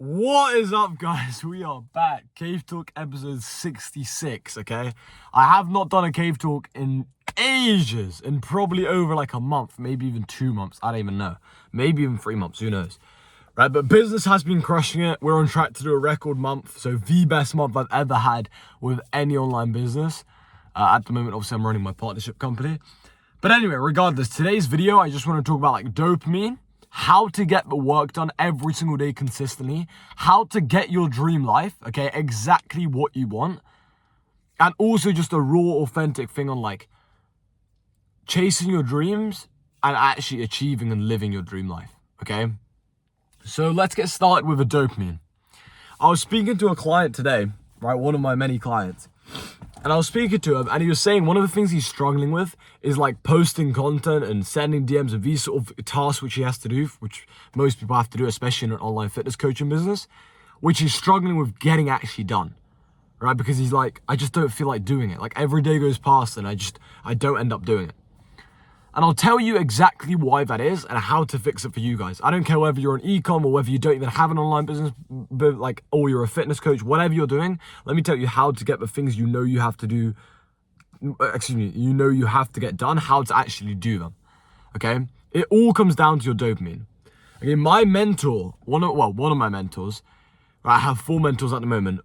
What is up, guys? We are back. Cave Talk episode 66, okay? I have not done a Cave Talk in ages, in probably over like a month, maybe even 2 months. I don't even know. Maybe even 3 months, who knows? Right, but business has been crushing it. We're on track to do a record month, so the best month I've ever had with any online business. At the moment, obviously, I'm running my partnership company. But anyway, regardless, today's video, I just want to talk about like dopamine, how to get the work done every single day consistently, how to get your dream life, okay, exactly what you want, and also just a raw, authentic thing on like chasing your dreams and actually achieving and living your dream life, okay? So let's get started with the dopamine. I was speaking to a client today, right, one of my many clients, and I was speaking to him, and he was saying one of the things he's struggling with is like posting content and sending DMs and these sort of tasks which he has to do, which most people have to do, especially in an online fitness coaching business, which he's struggling with getting actually done, right? Because he's like, I just don't feel like doing it. Like every day goes past and I don't end up doing it. And I'll tell you exactly why that is and how to fix it for you guys. I don't care whether you're an e-com or whether you don't even have an online business, but like, or you're a fitness coach, whatever you're doing, let me tell you how to get the things you know you have to do, you know you have to get done, how to actually do them, okay? It all comes down to your dopamine. Okay, my mentor, one of my mentors, right, I have 4 mentors at the moment.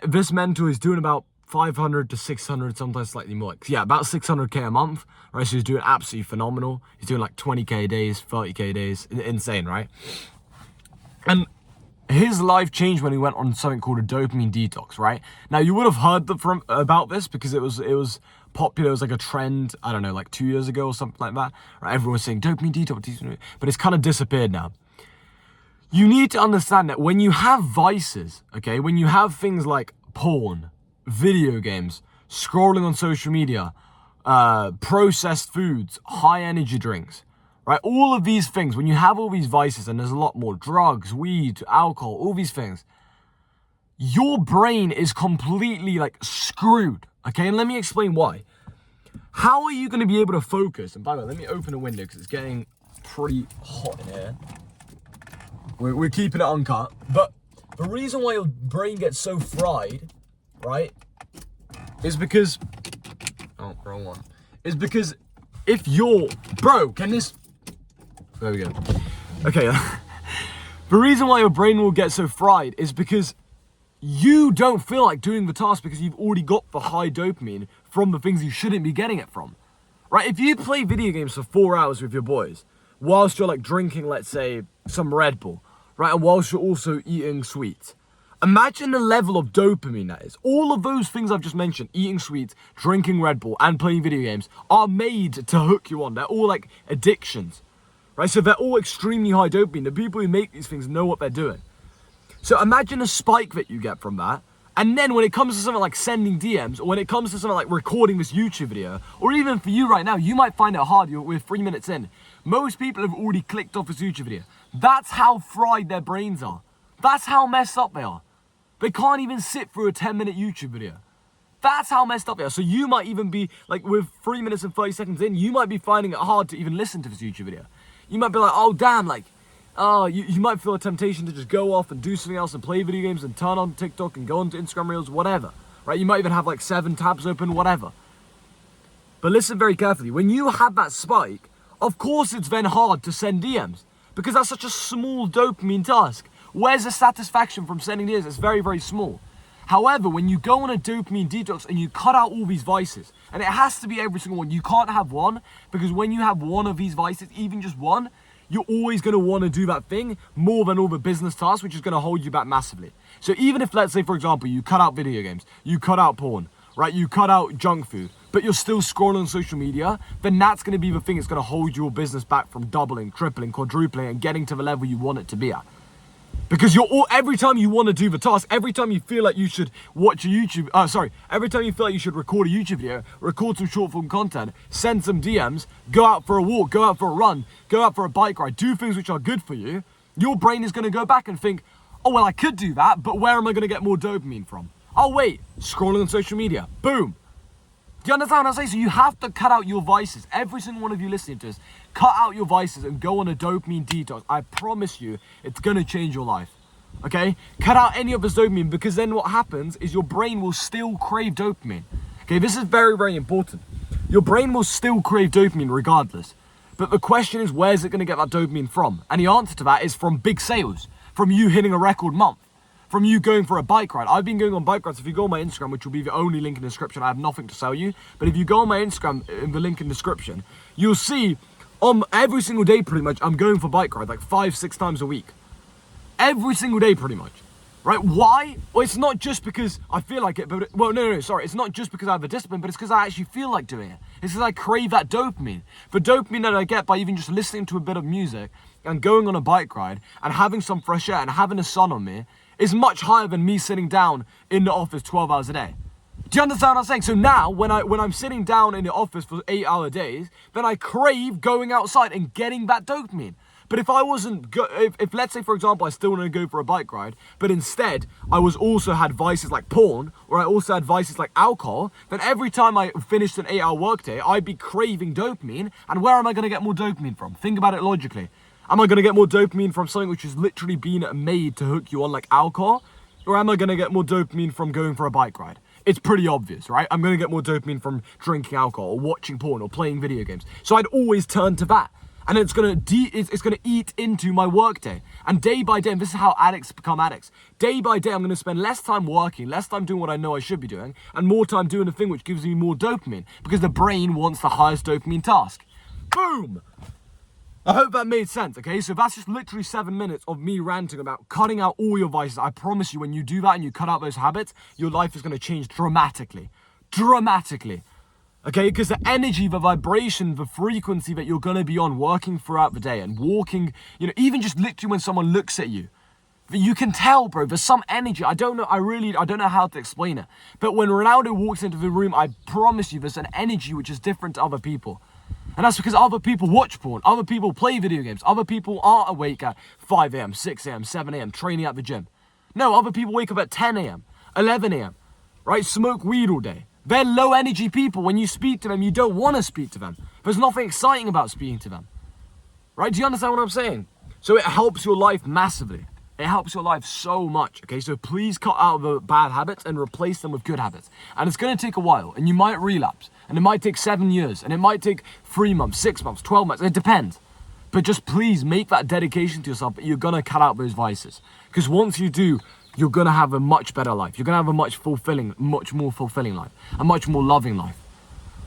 This mentor is doing about 500 to 600, sometimes slightly more. Yeah, about 600k a month, right? So he's doing absolutely phenomenal. He's doing like 20k days, 30k days, insane, right? And his life changed when he went on something called a dopamine detox, right? Now you would have heard about this because it was popular. It was like a trend, I don't know, like 2 years ago or something like that. Right? Everyone was saying dopamine detox, but it's kind of disappeared now. You need to understand that when you have vices, okay, when you have things like porn, video games, scrolling on social media, processed foods, high energy drinks, right? All of these things, when you have all these vices, and there's a lot more, drugs, weed, alcohol, all these things, your brain is completely like screwed, okay? And let me explain why. How are you going to be able to focus? And by the way, let me open a window because it's getting pretty hot in here. We're keeping it uncut, but the reason why your brain gets so fried, right, is because, oh, wrong one, is because if you're, there we go. Okay, the reason why your brain will get so fried is because you don't feel like doing the task because you've already got the high dopamine from the things you shouldn't be getting it from, right? If you play video games for 4 hours with your boys, whilst you're like drinking, let's say, some Red Bull, right, and whilst you're also eating sweets, imagine the level of dopamine that is. All of those things I've just mentioned, eating sweets, drinking Red Bull, and playing video games, are made to hook you on. They're all like addictions, right? So they're all extremely high dopamine. The people who make these things know what they're doing. So imagine a spike that you get from that. And then when it comes to something like sending DMs, or when it comes to something like recording this YouTube video, or even for you right now, you might find it hard. We're 3 minutes in. Most people have already clicked off this YouTube video. That's how fried their brains are. That's how messed up they are. They can't even sit through a 10-minute YouTube video. That's how messed up they are. So you might even be, like, with 3 minutes and 30 seconds in, you might be finding it hard to even listen to this YouTube video. You might be like, oh, damn, like, you might feel a temptation to just go off and do something else and play video games and turn on TikTok and go onto Instagram Reels, whatever, right? You might even have, like, 7 tabs open, whatever. But listen very carefully. When you have that spike, of course it's then hard to send DMs because that's such a small dopamine task. Where's the satisfaction from sending DMs? It's very, very small. However, when you go on a dopamine detox and you cut out all these vices, and it has to be every single one, you can't have one, because when you have one of these vices, even just one, you're always going to want to do that thing more than all the business tasks, which is going to hold you back massively. So even if, let's say, for example, you cut out video games, you cut out porn, right? You cut out junk food, but you're still scrolling on social media, then that's going to be the thing that's going to hold your business back from doubling, tripling, quadrupling, and getting to the level you want it to be at. Because every time you want to do the task, every time you feel like you should watch a every time you feel like you should record a YouTube video, record some short form content, send some DMs, go out for a walk, go out for a run, go out for a bike ride, do things which are good for you, your brain is going to go back and think, oh, well, I could do that, but where am I going to get more dopamine from? Oh, wait, scrolling on social media, boom. Do you understand what I'm saying? So you have to cut out your vices. Every single one of you listening to this, cut out your vices and go on a dopamine detox. I promise you, it's going to change your life. okay? Cut out any of this dopamine, because then what happens is your brain will still crave dopamine. Okay, this is very, very important. Your brain will still crave dopamine regardless. But the question is, where's it going to get that dopamine from? And the answer to that is from big sales, from you hitting a record month, from you going for a bike ride. I've been going on bike rides. If you go on my Instagram, which will be the only link in the description, I have nothing to sell you. But if you go on my Instagram, in the link in the description, you'll see every single day pretty much, I'm going for bike rides like 5-6 times a week. Every single day pretty much. Right, why? Well, it's not just because I feel like it, but, sorry. It's not just because I have a discipline, but it's because I actually feel like doing it. It's because I crave that dopamine. The dopamine that I get by even just listening to a bit of music and going on a bike ride and having some fresh air and having the sun on me is much higher than me sitting down in the office 12 hours a day. Do you understand what I'm saying? So now, when I'm sitting down in the office for 8-hour days, then I crave going outside and getting that dopamine. But if I wasn't, if let's say, for example, I still want to go for a bike ride, but instead I also had vices like porn, or I also had vices like alcohol, then every time I finished an 8-hour workday, I'd be craving dopamine. And where am I going to get more dopamine from? Think about it logically. Am I going to get more dopamine from something which has literally been made to hook you on, like alcohol? Or am I going to get more dopamine from going for a bike ride? It's pretty obvious, right? I'm going to get more dopamine from drinking alcohol or watching porn or playing video games. So I'd always turn to that. And it's gonna eat into my workday. And day by day, and this is how addicts become addicts. Day by day, I'm gonna spend less time working, less time doing what I know I should be doing, and more time doing the thing which gives me more dopamine, because the brain wants the highest dopamine task. Boom! I hope that made sense, okay? So that's just literally 7 minutes of me ranting about cutting out all your vices. I promise you, when you do that and you cut out those habits, your life is gonna change dramatically. Dramatically. Okay, because the energy, the vibration, the frequency that you're going to be on working throughout the day and walking, even just literally when someone looks at you, you can tell, bro, there's some energy. I don't know how to explain it. But when Ronaldo walks into the room, I promise you there's an energy which is different to other people. And that's because other people watch porn, other people play video games, other people aren't awake at 5 a.m., 6 a.m., 7 a.m. training at the gym. No, other people wake up at 10 a.m., 11 a.m., right? Smoke weed all day. They're low energy people. When you speak to them, you don't want to speak to them. There's nothing exciting about speaking to them. Right? Do you understand what I'm saying? So it helps your life massively. It helps your life so much. Okay, so please cut out the bad habits and replace them with good habits. And it's going to take a while, and you might relapse, and it might take 7 years, and it might take 3 months, 6 months, 12 months. It depends. But just please make that dedication to yourself that you're going to cut out those vices. Because once you do, you're going to have a much better life. You're going to have a much more fulfilling life. A much more loving life.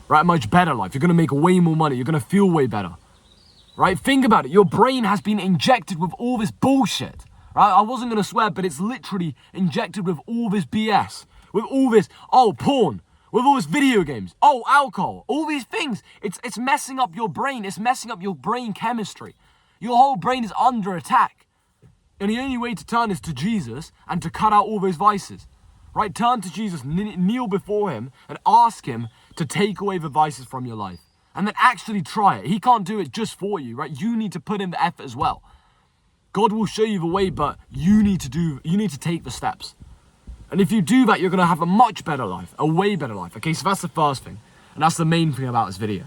Right? A much better life. You're going to make way more money. You're going to feel way better. Right? Think about it. Your brain has been injected with all this bullshit. Right? I wasn't going to swear, but it's literally injected with all this BS. With all this, porn. With all this video games. Alcohol. All these things. It's messing up your brain. It's messing up your brain chemistry. Your whole brain is under attack. And the only way to turn is to Jesus and to cut out all those vices. Right? Turn to Jesus, kneel before him and ask him to take away the vices from your life. And then actually try it. He can't do it just for you, right? You need to put in the effort as well. God will show you the way, but you need to take the steps. And if you do that, you're going to have a much better life, a way better life. Okay, so that's the first thing. And that's the main thing about this video.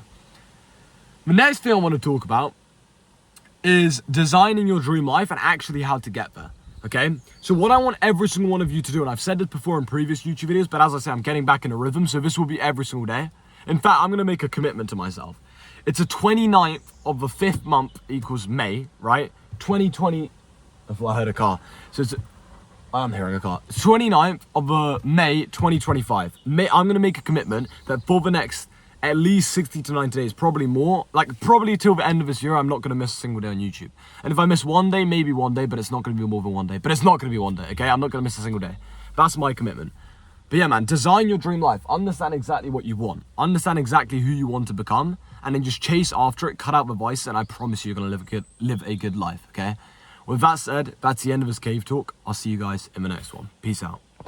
The next thing I want to talk about is designing your dream life and actually how to get there, okay? So what I want every single one of you to do, and I've said this before in previous YouTube videos, but as I say, I'm getting back in a rhythm, so this will be every single day. In fact, I'm going to make a commitment to myself. It's the 29th of the 5th month equals May, right? 2020, I heard a car. So I'm hearing a car. 29th of May 2025. I'm going to make a commitment that for the next at least 60 to 90 days, probably more, probably till the end of this year, I'm not going to miss a single day on YouTube. And if I miss one day, maybe one day, but it's not going to be more than one day. But it's not going to be one day, okay? I'm not going to miss a single day. That's my commitment. But yeah, man, design your dream life. Understand exactly what you want. Understand exactly who you want to become. And then just chase after it, cut out the vice, and I promise you're going to live a good life, okay? With that said, that's the end of this cave talk. I'll see you guys in the next one. Peace out.